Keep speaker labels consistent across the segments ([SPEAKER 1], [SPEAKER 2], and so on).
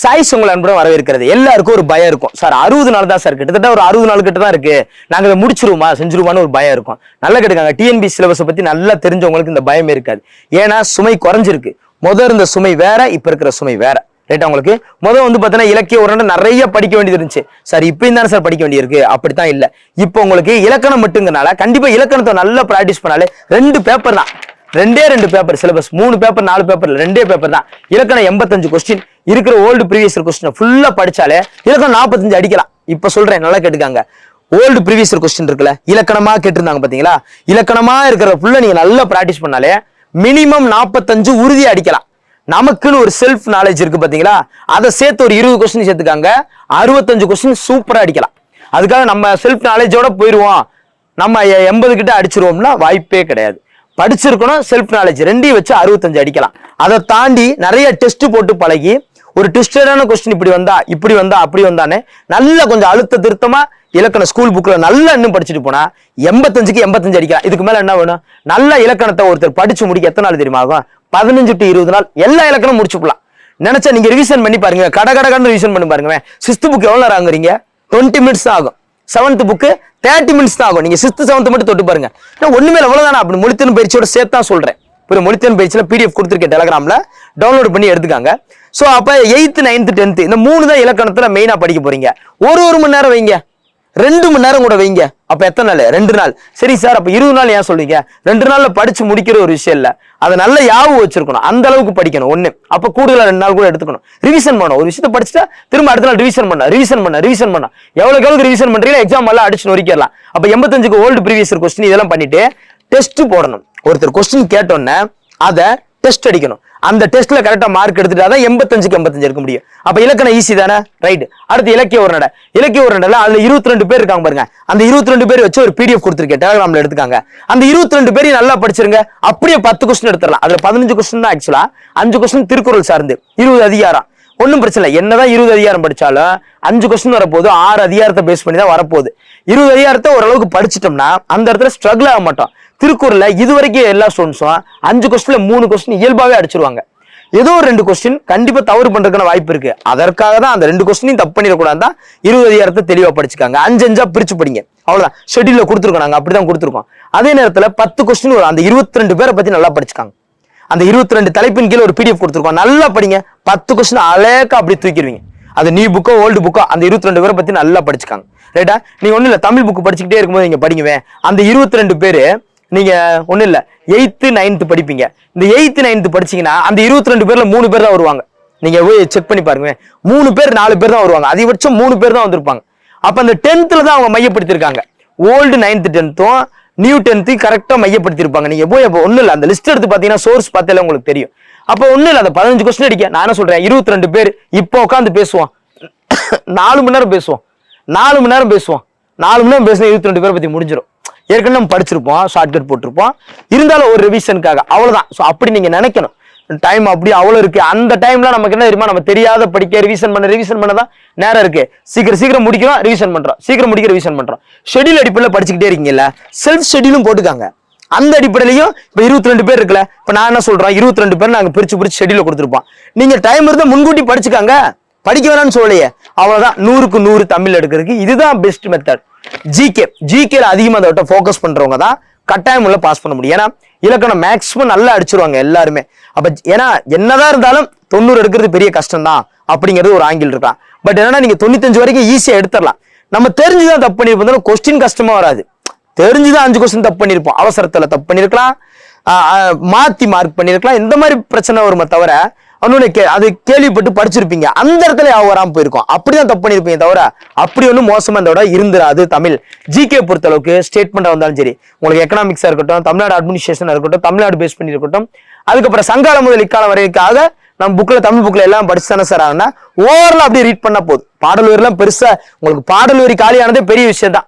[SPEAKER 1] Choice உங்களை அன்புடன் வரவேற்கிறது. எல்லாருக்கும் ஒரு பயம் இருக்கும். சார் 60 நாள் தான் சார், கிட்டத்தட்ட ஒரு 60 நாள் கிட்ட தான் இருக்கு, நாங்க இதை முடிச்சிருவோமா செஞ்சிருவோமான்னு ஒரு பயம் இருக்கும். நல்லா கேட்டுக்காங்க, டிஎன்பி சிலபஸை பத்தி நல்லா தெரிஞ்சவங்களுக்கு இந்த பயமே இருக்காது. ஏன்னா சுமை குறைஞ்சிருக்கு. இருந்த சுமை வேற, இப்ப இருக்கிற சுமை வேற. ரைட்டா? உங்களுக்கு வந்து பாத்தீங்கன்னா இலக்கிய உரை நிறைய படிக்க வேண்டியது இருந்துச்சு. சார் இப்பயும் தானே சார் படிக்க வேண்டியிருக்கு, அப்படித்தான் இல்ல. இப்போ உங்களுக்கு இலக்கணம் மட்டுங்கிறனால கண்டிப்பா இலக்கணத்தை நல்லா பிராக்டிஸ் பண்ணாலே 2 பேப்பர் தான், 2 paper syllabus, 3 paper 4 paper 2 paper தான். இலக்கணம் 85 கொஸ்டின் இருக்கிற ஓல்டு ப்ரீவியஸ் கொஸ்டின் ஃபுல்லா படிச்சாலே இலக்கணம் 45 அடிக்கலாம். இப்ப சொல்றேன், நல்லா கேட்டுக்காங்க. ஓல்டு ப்ரீவியஸ் கொஸ்டின் இருக்குல்ல, இலக்கணமா கேட்டிருந்தாங்க பாத்தீங்களா, இலக்கணமா இருக்கிற ஃபுல்லா நீங்க நல்லா பிராக்டிஸ் பண்ணாலே மினிமம் 45 உறுதி அடிக்கலாம். நமக்குன்னு ஒரு செல்ஃப் நாலேஜ் இருக்கு பாத்தீங்களா, அதை சேர்த்து ஒரு 20 கொஸ்டின் சேர்த்துக்காங்க, 65 கொஸ்டின் சூப்பரா அடிக்கலாம். அதுக்காக நம்ம செல்ஃப் நாலேஜோட போயிருவோம், நம்ம 80 கிட்ட அடிச்சிருவோம்னா வாய்ப்பே கிடையாது. படிச்சிருக்கணும், செல்ஃப் நாலேஜ் ரெண்டையும் வச்சு 65 அடிக்கலாம். அதை தாண்டி நிறைய டெஸ்ட் போட்டு பழகி ஒரு ட்விஸ்டடான கொஸ்டின் இப்படி வந்தா அப்படி வந்தானே நல்லா கொஞ்சம் அழுத்த திருத்தமா இலக்கண ஸ்கூல் புக்ல நல்லா இன்னும் படிச்சுட்டு போனா 85க்கு 85 அடிக்கலாம். இதுக்கு மேல என்ன வேணும்? நல்ல இலக்கணத்தை ஒருத்தர் படிச்சு முடிக்க எத்தனை நாள் தெரியுமா ஆகும்? 15 to 20 நாள் எல்லா இலக்கணம் முடிச்சுக்கலாம். நினைச்சா நீங்க ரிவிஷன் பண்ணி பாருங்க, கடகடன்னு ரிவிஷன் பண்ணி பாருங்க. 6th புக் எவ்வளவு நேரம் ஆகுறீங்க? 20 minutes தான் ஆகும். 7th புக்கு 30 minutes தான் ஆகும். நீங்க 6th 7th மட்டும் தொட்டு பாருங்க, ஒண்ணுமே எவ்வளவுதானே. அப்படி மொழித்திறன் பயிற்சியோட சேர்த்தா சொல்றேன். ஒரு மொழித்திறன் பயிற்சியில PDF கொடுத்துருக்கேன், டெலகிராம்ல டவுன்லோட் பண்ணி எடுத்துக்காங்க. சோ அப்ப 8th 9th 10th இந்த 3 தான் இலக்கணத்துல மெயினா படிக்க போறீங்க. ஒரு மணி நேரம் வைங்க, 2 மணி நேரம் கூட வைங்க. அப்ப எத்தனை நாள்? 2 நாள். சரி சார், அப்ப 20 நாள் ஏன் சொல்றீங்க? 2 நாள்ல படிச்சு முடிக்கிற ஒரு விஷயம் இல்ல, அதை நல்ல ஞாபகம் வச்சிருக்கணும், அந்த அளவுக்கு படிக்கணும். ஒண்ணு அப்ப கூடுதலா 2 நாள் கூட எடுத்துக்கணும். ரிவிஷன் பண்ணணும். ஒரு விஷயத்தை படிச்சுட்டா திரும்ப அடுத்த நாள் ரிவிஷன் பண்ண எவ்வளவுக்கு ரிவிஷன் பண்றீங்களா எக்ஸாம் எல்லாம் அடிச்சு நொறிக்கலாம். அப்ப 85க்கு ஓல்டு ப்ரீவியஸ் கொஸ்டின் இதெல்லாம் பண்ணிட்டு டெஸ்ட் போடணும். ஒருத்தர் கொஸ்டின் கேட்டோன்னே அதை டெஸ்ட் அடிக்கணும். அந்த டெஸ்ட்ல கரெக்டா மார்க் எடுத்துட்டாதான் 85க்கு 85 இருக்க முடியும். அப்ப இலக்கணம் ஈஸி தானே? ரைட். அடுத்து இலக்கிய ஒரு நடை அதுல 22 பேர் இருக்காங்க பாருங்க. அந்த 22 பேர் வச்சு ஒரு PDF கொடுத்துருக்கேன், டெலகிராம்ல எடுத்துக்காங்க. அந்த 22 பேரையும் நல்லா படிச்சிருங்க. அப்படியே 10 கொஸ்டின் எடுத்துடலாம். அதுல 15 கொஸ்டின் தான் ஆக்சுவலா, 5 கொஸ்டின் திருக்குறள் சார்ந்து, 20 அதிகாரம். ஒன்னும் பிரச்சனை இல்லை. என்னதான் 20 அதிகாரம் படிச்சாலும் 5 கொஸ்டின் வரப்போகுது, 6 அதிகாரத்தை பேஸ் பண்ணி தான் வரப்போகுது. 20 அதிகாரத்தை ஓரளவுக்கு படிச்சிட்டோம்னா அந்த இடத்துல ஸ்ட்ரகிள் ஆக மாட்டோம். திருக்குறள்ல இதுவரைக்கும் எல்லா ஸ்டூடெண்ட்ஸும் 5 கொஸ்டின்ல 3 கொஸ்டின் இயல்பாவே அடிச்சிருவாங்க. ஏதோ 2 கொஸ்டின் கண்டிப்பா தவறு பண்றதுக்கான வாய்ப்பு இருக்கு. அதற்காக தான் அந்த 2 கொஸ்டினையும் தப்பு பண்ணிடக்கூடாது தான் 20 அதிகாரத்தை தெளிவா படிச்சுக்காங்க. 5 பிரிச்சு படிங்க, அவ்வளவுதான். ஷெட்யூல்ல கொடுத்துருக்கோம், நாங்க அப்படிதான் கொடுத்துருக்கோம். அதே நேரத்துல 10 கொஸ்டின் வரும். அந்த 22 பேரை பத்தி நல்லா படிச்சுக்காங்க. அந்த 22 தலைப்பின் கீழே ஒரு PDF கொடுத்துருக்கோம், நல்லா படிங்க. 10 கொஸ்டின் அழகா அப்படி தூக்கிடுவீங்க. அது நியூ புக்கோ ஓல்டு புக்கோ அந்த 22 பேரை பத்தி நல்லா படிச்சுக்காங்க. ரைட்டா? நீங்க ஒண்ணு இல்ல, தமிழ் புக் படிச்சுக்கிட்டே இருக்கும்போது நீங்க படிக்குவேன். அந்த 22 பேரு நீங்க ஒண்ணு இல்ல 8th 9th படிப்பீங்க. இந்த 8th 9th படிச்சீங்கன்னா அந்த 22 பேர்ல 3 பேர் தான் வருவாங்க. நீங்க போய் செக் பண்ணி பாருங்க, 3 பேர் 4 பேர் தான் வருவாங்க. அதிகபட்சம் 3 பேர் தான் வந்திருப்பாங்க. அப்ப அந்த 10th தான் அவங்க மையப்படுத்திருக்காங்க. Old 9th 10th new 10th கரெக்டா மையப்படுத்திருப்பாங்க. நீங்க போய் அப்போ ஒண்ணு இல்ல, அந்த லிஸ்ட் எடுத்து பாத்தீங்கன்னா சோர்ஸ் பார்த்தாலே உங்களுக்கு தெரியும். அப்ப ஒண்ணு இல்ல, அந்த 15 கொஸ்டின் அடிக்க நான் என்ன சொல்றேன், 22 பேர் இப்போ உட்காந்து பேசுவோம், 4 மணி நேரம் பேசுவோம், 4 மணி நேரம் பேசுவோம். 4 மணி நேரம் பேசினா 22 பேரை பத்தி முடிஞ்சிடும். ஏற்கனவே நம்ம படிச்சிருப்போம், ஷார்ட்கட் போட்டிருப்போம், இருந்தாலும் ஒரு ரிவிஷனுக்காக அவ்வளவுதான். ஸோ அப்படி நீங்க நினைக்கணும். டைம் அப்படி அவ்வளவு இருக்கு. அந்த டைம்ல நமக்கு என்ன தெரியுமா, நம்ம தெரியாத படிக்க ரிவிஷன் பண்ணதான் நேரம் இருக்கு. சீக்கிரம் முடிக்கிறோம், ரிவிஷன் பண்றோம், சீக்கிரம் முடிக்க ரிவிஷன் பண்றோம். ஷெட்யூல் அடிப்படையில் படிச்சுக்கிட்டே இருக்கீங்கல்ல, செல்ஃப் ஷெட்யூலும் போட்டுக்காங்க. அந்த அடிப்படையிலையும் இப்ப 22 பேர் இருக்குல்ல, இப்ப நான் என்ன சொல்றேன், 22 பேர் நாங்க பிரிச்சு ஷெட்யூல கொடுத்துருப்போம். நீங்க டைம் இருந்தா முன்கூட்டி படிச்சுக்காங்க, படிக்க வேணாம்னு சொல்லலையே. அவ்வளவுதான். 100க்கு 100 தமிழ் எடுக்கிறதுக்கு இதுதான் பெஸ்ட் மெத்தட். ஜிகேல அதிகமா அதை ஃபோக்கஸ் பண்றவங்க தான் கட்டாயம் உள்ள பாஸ் பண்ண முடியும். ஏன்னா இலக்கணம் மேக்ஸிமம் நல்லா அடிச்சிருவாங்க எல்லாருமே. அப்ப ஏன்னா என்னதான் இருந்தாலும் 90 எடுக்கிறது பெரிய கஷ்டம் தான் அப்படிங்கிறது ஒரு ஆங்கிள் இருக்கலாம். பட் என்னன்னா நீங்க 95 வரைக்கும் ஈஸியா எடுத்துடலாம். நம்ம தெரிஞ்சுதான் தப்பு பண்ணிருப்போம், கொஸ்டின் கஷ்டமா வராது. தெரிஞ்சுதான் 5 கொஸ்டின் தப்பு பண்ணிருப்போம், அவசரத்துல தப்பு பண்ணிருக்கலாம், மாத்தி மார்க் பண்ணிருக்கலாம், இந்த மாதிரி பிரச்சனை வருமே தவிர அது கேள்விப்பட்டு படிச்சிருப்பீங்க, அந்த இடத்துல வராம போயிருக்கும். அப்படிதான் தப்பு பண்ணிருப்பீங்க தவிர அப்படி ஒன்றும் மோசமா இந்த இருந்துராது. தமிழ் ஜிகே பொறுத்த அளவுக்கு ஸ்டேட்மெண்டா வந்தாலும் சரி, உங்களுக்கு எக்கனாமிக்ஸா இருக்கட்டும், தமிழ்நாடு அட்மினிஸ்ட்ரேஷன் இருக்கட்டும், தமிழ்நாடு பேஸ் பண்ணி இருக்கட்டும், அதுக்கப்புறம் சங்காலம் முதல் இக்காலம் வரைக்காக நம்ம புக்ல தமிழ் புக்ல எல்லாம் படிச்சு தானே சார் ஆகுனா ஓவரலா அப்படியே ரீட் பண்ணா போதும். பாடல் வரி எல்லாம் பெருசா உங்களுக்கு பாடல் வரி காலியானதே பெரிய விஷயம் தான்.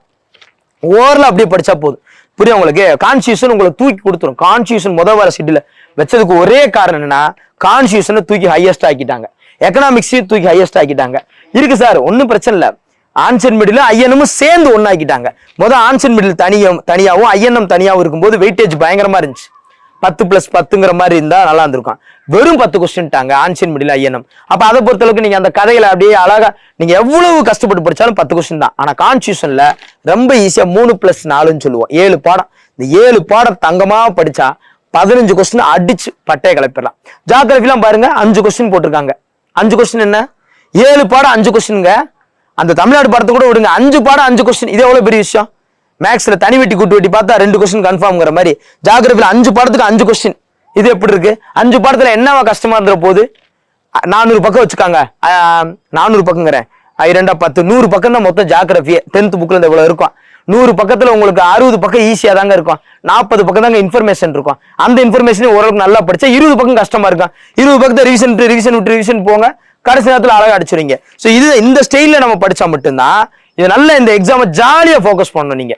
[SPEAKER 1] ஓவரலா அப்படியே படிச்சா போதும். புரியும் உங்களுக்கு? கான்ஸ்டியூஷன் உங்களுக்கு தூக்கி கொடுத்துரும். கான்ஸ்டியூஷன் முதல் வர ஷெட்யூல வச்சதுக்கு ஒரே காரணம் என்னன்னா, கான்ஸ்டியூஷனை தூக்கி ஹையஸ்ட் ஆக்கிட்டாங்க, எக்கனாமிக்ஸையும் தூக்கி ஹையஸ்ட் ஆக்கிட்டாங்க. இருக்கு சார், ஒன்னும் பிரச்சனை இல்லை. ஆன்சர் மிடில் ஐஎன்எம் சேர்ந்து ஒன்னாக்கிட்டாங்க. முதல் ஆன்சர் மிடில் தனியாவும் ஐஎன்எம் தனியாவும் இருக்கும்போது வெயிட்டேஜ் பயங்கரமா இருந்துச்சு. 10+10ங்கிற மாதிரி இருந்தா நல்லா இருந்திருக்கும். வெறும் 10 கொஸ்டின்ட்டாங்க ஆன்சைன் முடியல ஐஎன்எம். அப்ப அதை பொறுத்தளவுக்கு நீங்க அந்த கதைகளை அப்படியே அழகா நீங்க எவ்வளவு கஷ்டப்பட்டு படிச்சாலும் 10 கொஸ்டின் தான். ஆனா கான்ஸ்டியூஷன்ல ரொம்ப ஈஸியா 3+4ன்னு சொல்லுவோம். 7 பாடம். இந்த 7 பாடம் தங்கமா படிச்சா 15 கொஸ்டின் அடிச்சு பட்டையை கிளப்பிடலாம். ஜியோகிராஃபிலாம் பாருங்க 5 கொஸ்டின் போட்டிருக்காங்க. 5 கொஸ்டின் என்ன? 7 பாடம் 5 கொஸ்டின்ங்க. அந்த தமிழ்நாடு பாடத்தை கூட விடுங்க, 5 பாடம் 5 கொஸ்டின். இது எவ்வளவு பெரிய விஷயம். மேக்ஸ்ல தனி வெட்டி கூட்டு வெட்டி பார்த்தா 2 கொஸ்டின் கன்ஃபார்ம்ங்கிற மாதிரி ஜியோகிராஃபில 5 பாடத்துக்கு 5 கொஸ்டின். இது எப்படி இருக்கு? 5 பாடத்துல என்னவா கஷ்டமா இருந்துற போது 400 பக்கம் வச்சுக்காங்க. 400 பக்கங்கிறேன் 2 10 100 பக்கம் தான் மொத்தம் ஜியோகிராஃபி 10th புக்ல இந்த இவ்வளவு இருக்கும். 100 பக்கத்துல உங்களுக்கு 60 பக்கம் ஈஸியா தாங்க இருக்கும். 40 பக்கம் தாங்க இன்ஃபர்மேஷன் இருக்கும். அந்த இன்ஃபர்மேஷன் ஓரளவுக்கு நல்லா படிச்சா 20 பக்கம் கஷ்டமா இருக்கும். 20 பக்கத்தை ரிவிஷன் போங்க, கடைசி நேரத்துல அழகா அடிச்சுருவீங்க. சோ இது இந்த ஸ்டைல்ல நம்ம படிச்சா மட்டும்தான் இது நல்ல இந்த எக்ஸாமை ஜாலியா ஃபோக்கஸ் பண்ணணும். நீங்க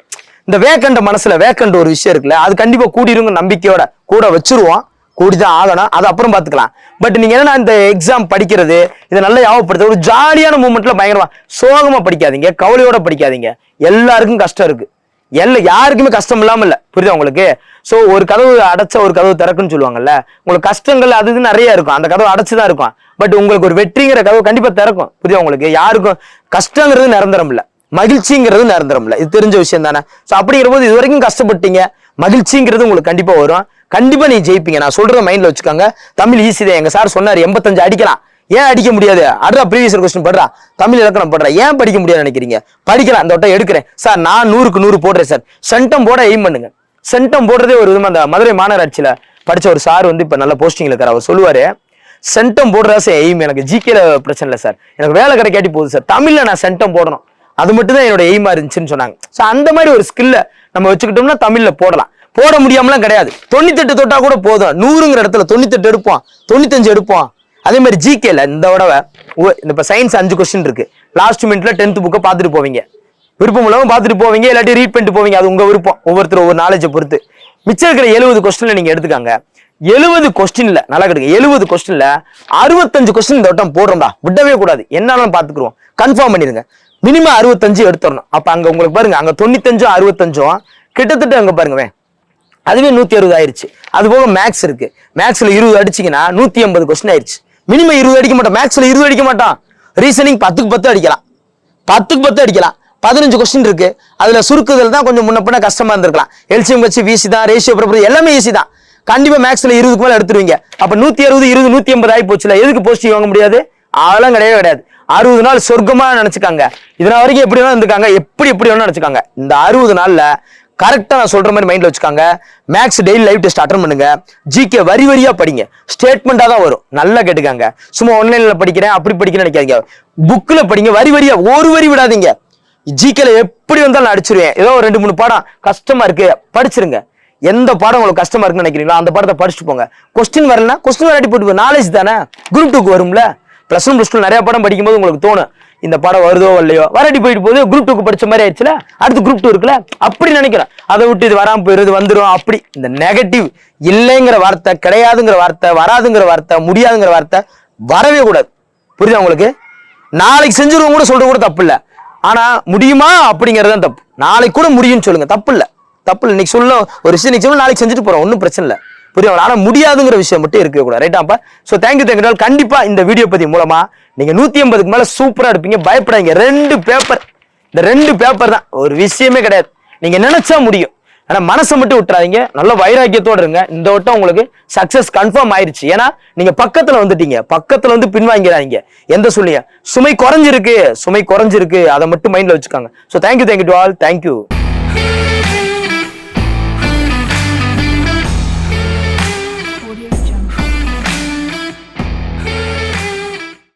[SPEAKER 1] இந்த வேக்கண்ட மனசுல வேக்கண்ட் ஒரு விஷயம் இருக்குல்ல, அது கண்டிப்பா கூடிருங்க நம்பிக்கையோட கூட வச்சிருவோம். கூடிதான் ஆகணும், அது அப்புறம் பாத்துக்கலாம். பட் நீங்க என்னன்னா இந்த எக்ஸாம் படிக்கிறது இதை நல்லா ஞாபகப்படுத்த ஒரு ஜாலியான மூமெண்ட்ல பயங்கரமா சோகமா படிக்காதீங்க, கவலையோட படிக்காதீங்க. எல்லாருக்கும் கஷ்டம் இருக்கு, யாருக்குமே கஷ்டம் இல்லாம இல்ல. புரியுதா உங்களுக்கு? சோ ஒரு கதவு அடைச்ச ஒரு கதவு திறக்குன்னு சொல்லுவாங்கல்ல, உங்களுக்கு கஷ்டங்கள் அது இது நிறைய இருக்கும், அந்த கதவு அடைச்சுதான் இருக்கும். பட் உங்களுக்கு ஒரு வெற்றிங்கிற கதவு கண்டிப்பா திறக்கும். புரியுதா உங்களுக்கு? யாருக்கும் கஷ்டங்கிறது நிரந்தரம் இல்ல, மகிழ்ச்சிங்கிறது நிரந்தரம் இல்ல. இது தெரிஞ்ச விஷயம் தானே. சோ அப்படிங்கிற போது இது வரைக்கும் கஷ்டப்பட்டீங்க, மகிழ்ச்சிங்கிறது உங்களுக்கு கண்டிப்பா வரும். கண்டிப்பா நீ ஜெயிப்பீங்க. நான் சொல்றத மைண்ட்ல வச்சுக்கோங்க. தமிழ் ஈஸி தான். எங்க சார் சொன்னாரு 85 அடிக்கலாம். ஏன் அடிக்க முடியாது? அடுத்த ப்ரீவியஸ் கொஸ்டின் படுறா, தமிழ் இலக்கணம் படுறா, ஏன் படிக்க முடியாதுன்னு நினைக்கிறீங்க? படிக்கலாம். அந்த வட்டம் எடுக்கிறேன் சார், நான் 100க்கு 100 போடுறேன் சார். சென்டம் போட எய்ம் பண்ணுங்க. சென்டம் போடுறதே ஒரு விதமா அந்த மதுரை மாநகராட்சியில படிச்ச ஒரு சார் இப்ப நல்ல போஸ்டிங்ல இருக்காரு. அவர் சொல்லுவாரு, சென்டம் போடுறா சார் எய்ம், எனக்கு ஜிகேல பிரச்சனை இல்லை சார், எனக்கு வேலை கிடைக்காட்டி போகுது சார், தமிழ்ல நான் சென்டம் போடணும், அது மட்டும் தான் என்னோட எய்மா இருந்துச்சுன்னு சொன்னாங்க. சோ அந்த மாதிரி ஒரு ஸ்கில்ல நம்ம வச்சுக்கிட்டோம்னா தமிழ்ல போடலாம். போட முடியாமலாம் கிடையாது. 98 தொட்டா கூட போதும். 100ங்கிற இடத்துல 98 எடுப்போம், 95 எடுப்போம். அதே மாதிரி ஜிகேல இந்த தடவை இப்ப சயின்ஸ் 5 கொஸ்டின் இருக்கு. லாஸ்ட் மினிட்ல 10th புக்கை பார்த்துட்டு போவீங்க, விருப்பம் இல்லாம பார்த்துட்டு போவீங்க, இல்லாட்டி ரீட் பண்ணிட்டு போவீங்க. அது உங்க விருப்பம், ஒவ்வொருத்தர் ஒவ்வொரு நாலேஜை பொறுத்து. மிச்சம் இருக்கிற 70 கொஸ்டின்ல நீங்க எடுத்துக்காங்க. 70 கொஸ்டின்ல நல்லா கிடைக்கும். 70 கொஸ்டின்ல 65 கொஸ்டின் இந்த வட்டம் போடுறோம்டா, விடவே கூடாது. என்னாலும் பாத்துக்குருவோம், கன்ஃபார்ம் பண்ணிருங்க. மினிமம் 65 எடுத்துடணும். அப்ப அங்க உங்களுக்கு பாருங்க, அங்க 95 65 கிட்டத்தட்ட அங்க பாருங்க, அதுவே 160 ஆயிருச்சு. அது போக மேக்ஸ் இருக்கு. மேக்ஸ்ல 20 அடிச்சீங்கன்னா 180 கொஸ்டின் ஆயிருச்சு. மினிமம் 20 அடிக்க மாட்டோம், மேக்ஸ்ல 20 அடிக்க மாட்டோம். ரீசனிங் 10க்கு 10 அடிக்கலாம், 10க்கு 10 அடிக்கலாம். 15 கொஸ்டின் இருக்கு. அதுல சுருக்குதல் தான் கொஞ்சம் முன்ன பின்ன கஷ்டமா இருந்திருக்கலாம். எல்சிஎம் வச்சு வீசி தான், ரேஷியோ ப்ராப்பர்ட்டி எல்லாமே ஈஸி தான். கண்டிப்பா மேக்ஸ்ல 20க்கு மேல எடுத்துருவீங்க. அப்ப 160 20 180 ஆகி போச்சுல. எதுக்கு போஸ்டிங் வாங்க முடியாது? அதெல்லாம் கிடையவே கிடையாது. 60 நாள் சொர்க்கமா நினைச்சுக்காங்க. இதனால வரைக்கும் எப்படி வேணா இருந்துக்காங்க, எப்படி வேணா நினைச்சுக்காங்க. இந்த 60 நாள்ல கரெக்டா நான் சொல்ற மாதிரி மைண்ட்ல வச்சுக்காங்க. Max daily live test attend பண்ணுங்க. ஜிகே வரி வரியா படிங்க, ஸ்டேட்மெண்டா தான் வரும். நல்லா கேட்டுக்காங்க. சும்மா ஆன்லைன்ல படிக்கிறேன் அப்படி படிக்கிறேன்னு நினைக்காதீங்க. புக்ல படிங்க, வரி வரியா, ஒரு வரி விடாதீங்க. ஜிகேல எப்படி வந்தாலும் நான் அடிச்சிருவேன். ஏதோ 2-3 பாடம் கஷ்டமா இருக்கு படிச்சிருங்க. எந்த பாடம் உங்களுக்கு கஷ்டமா இருக்குன்னு நினைக்கிறீங்களோ அந்த பாடத்தை படிச்சுட்டு போங்க. கொஸ்டின் வரலன்னா கொஸ்டின் வராட்டி போட்டு நாலேஜ் தானே. குரூப் 2க்கு வரும்ல. +1 +2 நிறைய பாடம் படிக்கும்போது உங்களுக்கு தோணும், இந்த பாடம் வருதோ இல்லையோ, வராட்டி போயிட்டு போது குரூப் 2க்கு படிச்ச மாதிரி ஆயிடுச்சுல, அடுத்து குரூப் 2 இருக்குல்ல, அப்படி நினைக்கிறேன். அதை விட்டு இது வராம போயிரு, இது வந்துடும். அப்படி இந்த நெகட்டிவ் இல்லைங்கிற வார்த்தை, கிடையாதுங்கிற வார்த்தை, வராதுங்கிற வார்த்தை, முடியாதுங்கிற வார்த்தை வரவே கூடாது. புரியுதா உங்களுக்கு? நாளைக்கு செஞ்சிருவோம் கூட சொல்றது கூட தப்பு இல்லை. ஆனா முடியுமா அப்படிங்கிறது தான் தப்பு. நாளைக்கு கூட முடியும்னு சொல்லுங்க, தப்பு இல்லை. இன்னைக்கு சொல்ல ஒரு விஷயம் இன்னைக்கு சொல்ல, நாளைக்கு செஞ்சுட்டு போறோம், ஒன்றும் பிரச்சனை இல்லை. புரியும்? ஆனா முடியாதுங்கிற விஷயம் மட்டும் இருக்க கூடாது. ரைட்டா? அப்ப சோ தேங்க்யூ. கண்டிப்பா இந்த வீடியோ பதிவு மூலமா நீங்க 180க்கு மேல சூப்பரா இருப்பீங்க. பயப்படாதீங்க. 2 பேப்பர், இந்த 2 பேப்பர் தான், ஒரு விஷயமே கிடையாது. நீங்க நினைச்சா முடியும். ஆனா மனசை மட்டும் விட்டுறாதீங்க. நல்ல வைராக்கியத்தோட இருங்க. இந்த வட்டம் உங்களுக்கு சக்சஸ் கன்ஃபார்ம் ஆயிருச்சு. ஏன்னா நீங்க பக்கத்துல வந்துட்டீங்க. பக்கத்துல வந்து பின்வாங்கிறாங்க. எந்த சொல்லிய சுமை குறைஞ்சிருக்கு, அதை மட்டும் மைண்ட்ல வச்சுக்காங்க. So thank you to all. Thank you.